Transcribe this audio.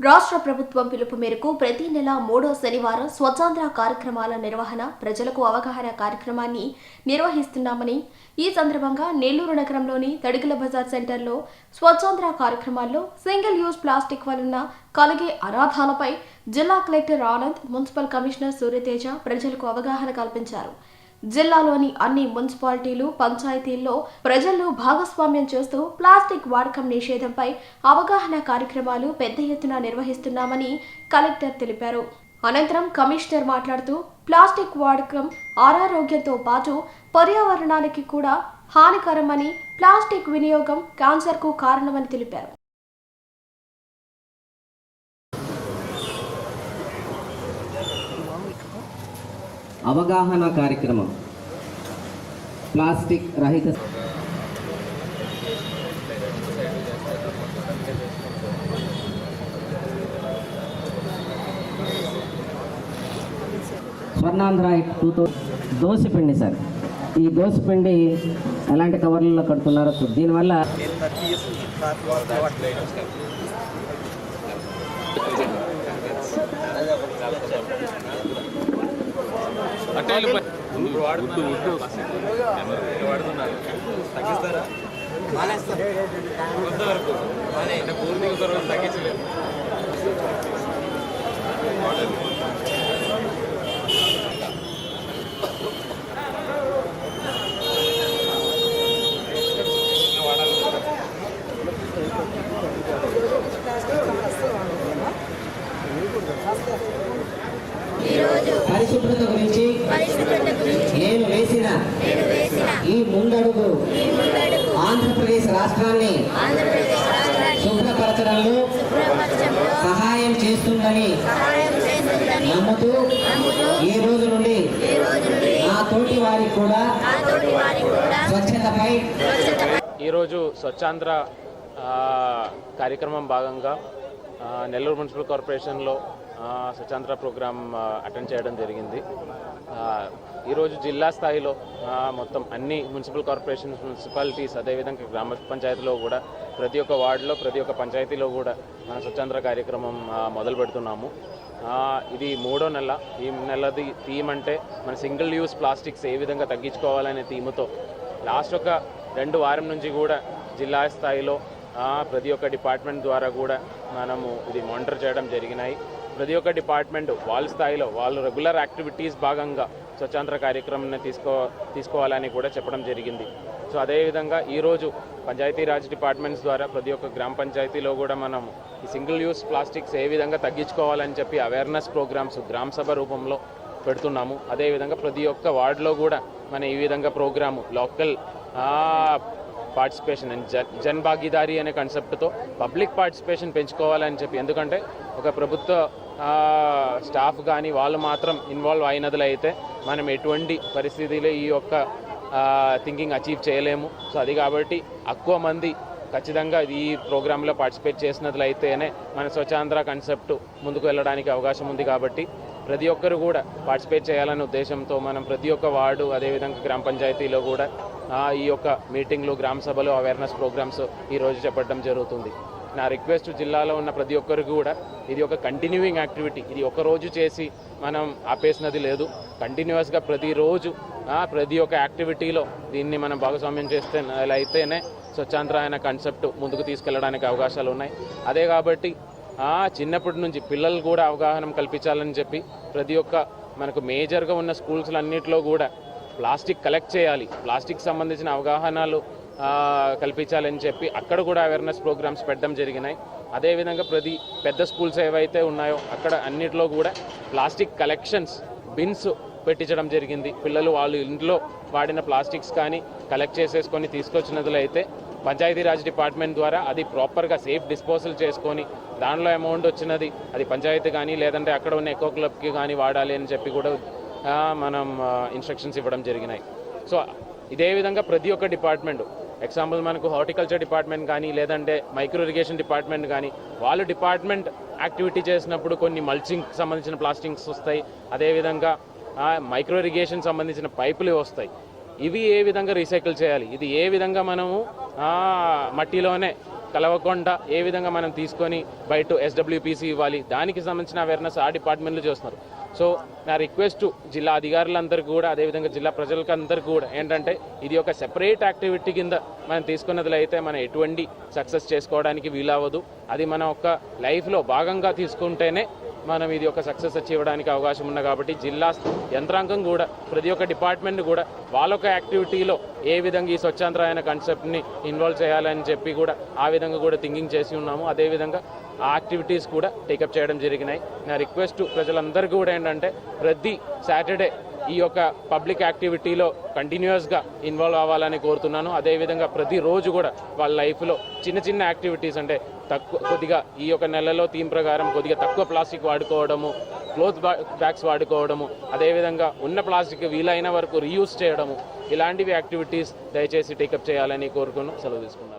రాష్ట్ర ప్రభుత్వం పిలుపు మేరకు ప్రతి నెల 3వ శనివారం స్వచ్ఛాంధ్ర కార్యక్రమాల నిర్వహణ, ప్రజలకు అవగాహన కార్యక్రమాన్ని నిర్వహిస్తున్నామని, ఈ సందర్భంగా నెల్లూరు నగరంలోని తడికల బజార్ సెంటర్లో స్వచ్ఛాంధ్ర కార్యక్రమాల్లో సింగిల్ యూజ్ ప్లాస్టిక్ వలన కలిగే అనాథాలపై జిల్లా collector Anand, municipal commissioner Surya Teja ప్రజలకు అవగాహన కల్పించారు. జిల్లాలోని అన్ని మున్సిపాలిటీలు, పంచాయతీల్లో ప్రజలను భాగస్వామ్యం చేస్తూ ప్లాస్టిక్ వాడకం నిషేధంపై అవగాహన కార్యక్రమాలు పెద్ద ఎత్తున నిర్వహిస్తున్నామని కలెక్టర్ తెలిపారు. అనంతరం కమిషనర్ మాట్లాడుతూ ప్లాస్టిక్ వాడకం అనారోగ్యంతో పాటు పర్యావరణానికి కూడా హానికరమని, ప్లాస్టిక్ వినియోగం క్యాన్సర్కు కారణమని తెలిపారు. అవగాహన కార్యక్రమం ప్లాస్టిక్ రహిత స్వర్ణాంధ్ర 2000 దోసపిండి సార్. ఈ దోసపిండి ఎలాంటి కవర్లలో కడుతున్నారో దీనివల్ల తగ్గిస్తారా? కొంతవరకు తగ్గించలేదు. పరిశుభ్రత గురించి నేను వేసిన ఈ ముందడుగు ఆంధ్రప్రదేశ్ రాష్ట్రాన్ని శుభ్రపరచడంలో సహాయం చేస్తుందని నమ్ముతూ ఈ రోజు నుండి నా తోటి వారికి కూడా స్వచ్ఛతపై ఈరోజు స్వచ్ఛాంధ్ర కార్యక్రమం భాగంగా నెల్లూరు మున్సిపల్ కార్పొరేషన్లో స్వచ్ఛాంధ్ర ప్రోగ్రామ్ అటెండ్ చేయడం జరిగింది. ఈరోజు జిల్లా స్థాయిలో మొత్తం అన్ని మున్సిపల్ కార్పొరేషన్స్, మున్సిపాలిటీస్, అదేవిధంగా గ్రామ పంచాయతీలో కూడా ప్రతి ఒక్క వార్డులో, ప్రతి ఒక్క పంచాయతీలో కూడా మన స్వచ్ఛాంధ్ర కార్యక్రమం మొదలు పెడుతున్నాము. ఇది 3వ నెల. ఈ నెలది థీమ్ అంటే మన సింగిల్ యూజ్ ప్లాస్టిక్స్ ఏ విధంగా తగ్గించుకోవాలనే థీమ్తో లాస్ట్ ఒక 2 వారం నుంచి కూడా జిల్లా స్థాయిలో ప్రతి ఒక్క డిపార్ట్మెంట్ ద్వారా కూడా మనము ఇది మానిటర్ చేయడం జరిగినాయి. ప్రతి ఒక్క డిపార్ట్మెంట్ వాళ్ళ స్థాయిలో వాళ్ళు రెగ్యులర్ యాక్టివిటీస్ భాగంగా స్వచ్ఛాంధ్ర కార్యక్రమాన్ని తీసుకోవాలని కూడా చెప్పడం జరిగింది. సో అదేవిధంగా ఈరోజు పంచాయతీరాజ్ డిపార్ట్మెంట్స్ ద్వారా ప్రతి ఒక్క గ్రామ పంచాయతీలో కూడా మనము ఈ సింగిల్ యూజ్ ప్లాస్టిక్స్ ఏ విధంగా తగ్గించుకోవాలని చెప్పి అవేర్నెస్ ప్రోగ్రామ్స్ గ్రామ సభ రూపంలో పెడుతున్నాము. అదేవిధంగా ప్రతి ఒక్క వార్డులో కూడా మన ఈ విధంగా programme local participation and Jan Bhagidari అనే కాన్సెప్ట్తో పబ్లిక్ పార్టిసిపేషన్ పెంచుకోవాలని చెప్పి, ఎందుకంటే ఒక ప్రభుత్వ స్టాఫ్ కానీ వాళ్ళు మాత్రం ఇన్వాల్వ్ అయినట్లయితే మనం ఎటువంటి పరిస్థితిలో ఈ యొక్క థింకింగ్ అచీవ్ చేయలేము. సో అది కాబట్టి ఎక్కువ మంది ఖచ్చితంగా ఈ ప్రోగ్రాంలో పార్టిసిపేట్ చేసినట్లయితేనే మన స్వచ్ఛాంధ్ర కాన్సెప్ట్ ముందుకు వెళ్ళడానికి అవకాశం ఉంది. కాబట్టి ప్రతి ఒక్కరు కూడా పార్టిసిపేట్ చేయాలనే ఉద్దేశంతో మనం ప్రతి ఒక్క వార్డు, అదేవిధంగా గ్రామ పంచాయతీలో కూడా ఈ యొక్క మీటింగ్లు, గ్రామ సభలు, అవేర్నెస్ ప్రోగ్రామ్స్ ఈరోజు చెప్పడం జరుగుతుంది. నా రిక్వెస్ట్ జిల్లాలో ఉన్న ప్రతి ఒక్కరికి కూడా ఇది ఒక కంటిన్యూయింగ్ యాక్టివిటీ. ఇది ఒక రోజు చేసి మనం ఆపేసినది లేదు. కంటిన్యూస్గా ప్రతిరోజు ప్రతి ఒక్క యాక్టివిటీలో దీన్ని మనం భాగస్వామ్యం చేస్తే అయితేనే స్వచ్ఛాంధ్ర అనే కాన్సెప్ట్ ముందుకు తీసుకెళ్ళడానికి అవకాశాలు ఉన్నాయి. అదే కాబట్టి చిన్నప్పటి నుంచి పిల్లలు కూడా అవగాహన కల్పించాలని చెప్పి ప్రతి ఒక్క మనకు మేజర్గా ఉన్న స్కూల్స్లన్నింటిలో కూడా ప్లాస్టిక్ కలెక్ట్ చేయాలి, ప్లాస్టిక్ సంబంధించిన అవగాహనలు కల్పించాలని చెప్పి అక్కడ కూడా అవేర్నెస్ ప్రోగ్రామ్స్ పెట్టడం జరిగినాయి. అదేవిధంగా ప్రతి పెద్ద స్కూల్స్ ఏవైతే ఉన్నాయో అక్కడ అన్నిటిలో కూడా ప్లాస్టిక్ కలెక్షన్స్ బిన్స్ పెట్టించడం జరిగింది. పిల్లలు వాళ్ళు ఇంట్లో వాడిన ప్లాస్టిక్స్ కానీ కలెక్ట్ చేసేసుకొని తీసుకొచ్చినట్లయితే పంచాయతీరాజ్ డిపార్ట్మెంట్ ద్వారా అది ప్రాపర్గా సేఫ్ డిస్పోజల్ చేసుకొని దానిలో అమౌంట్ వచ్చినది అది పంచాయతీ కానీ లేదంటే అక్కడ ఉన్న ఎకో క్లబ్కి కానీ వాడాలి అని చెప్పి కూడా మనం ఇన్స్ట్రక్షన్స్ ఇవ్వడం జరిగినాయి. సో ఇదే విధంగా ప్రతి ఒక్క డిపార్ట్మెంట్, ఎగ్జాంపుల్ మనకు హార్టికల్చర్ డిపార్ట్మెంట్ కానీ లేదంటే మైక్రో ఇరిగేషన్ డిపార్ట్మెంట్ కానీ వాళ్ళు డిపార్ట్మెంట్ యాక్టివిటీ చేసినప్పుడు కొన్ని మల్చింగ్ సంబంధించిన ప్లాస్టిక్స్ వస్తాయి. అదేవిధంగా మైక్రో ఇరిగేషన్ సంబంధించిన పైపులు వస్తాయి. ఇవి ఏ విధంగా రీసైకిల్ చేయాలి, ఇది ఏ విధంగా మనము మట్టిలోనే కలవకుండా ఏ విధంగా మనం తీసుకొని బయట SWPC ఇవ్వాలి, దానికి సంబంధించిన అవేర్నెస్ ఆ డిపార్ట్మెంట్లు చేస్తున్నారు. సో నా రిక్వెస్ట్ జిల్లా అధికారులందరికీ కూడా, అదేవిధంగా జిల్లా ప్రజలకు అందరికీ కూడా ఏంటంటే, ఇది ఒక సెపరేట్ యాక్టివిటీ కింద మనం తీసుకున్నది అయితే మనం ఎటువంటి సక్సెస్ చేసుకోవడానికి వీలవ్వదు. అది మన ఒక లైఫ్లో భాగంగా తీసుకుంటేనే మనం ఇది ఒక సక్సెస్ అచీవ్ అవ్వడానికి అవకాశం ఉంది. కాబట్టి జిల్లా యంత్రాంగం కూడా, ప్రతి ఒక్క డిపార్ట్మెంట్ కూడా వాళ్ళొక యాక్టివిటీలో ఏ విధంగా ఈ స్వచ్ఛాంధ్ర కాన్సెప్ట్ని ఇన్వాల్వ్ చేయాలని చెప్పి కూడా ఆ విధంగా కూడా థింకింగ్ చేసి ఉన్నాము. అదేవిధంగా ఆ యాక్టివిటీస్ కూడా టేకప్ చేయడం జరిగినాయి. నా రిక్వెస్ట్ ప్రజలందరికీ కూడా ఏంటంటే, ప్రతి సాటర్డే ఈ యొక్క పబ్లిక్ యాక్టివిటీలో కంటిన్యూస్గా ఇన్వాల్వ్ అవ్వాలని కోరుతున్నాను. అదేవిధంగా ప్రతిరోజు కూడా వాళ్ళ లైఫ్లో చిన్న చిన్న యాక్టివిటీస్, అంటే కొద్దిగా ఈ యొక్క నెలలో థీమ్ ప్రకారం కొద్దిగా తక్కువ ప్లాస్టిక్ వాడుకోవడము, క్లోత్ బ్యాగ్స్ వాడుకోవడము, అదేవిధంగా ఉన్న ప్లాస్టిక్ వీలైన వరకు రీయూజ్ చేయడము, ఇలాంటివి యాక్టివిటీస్ దయచేసి టేకప్ చేయాలని కోరుకుని సెలవు తీసుకున్నాను.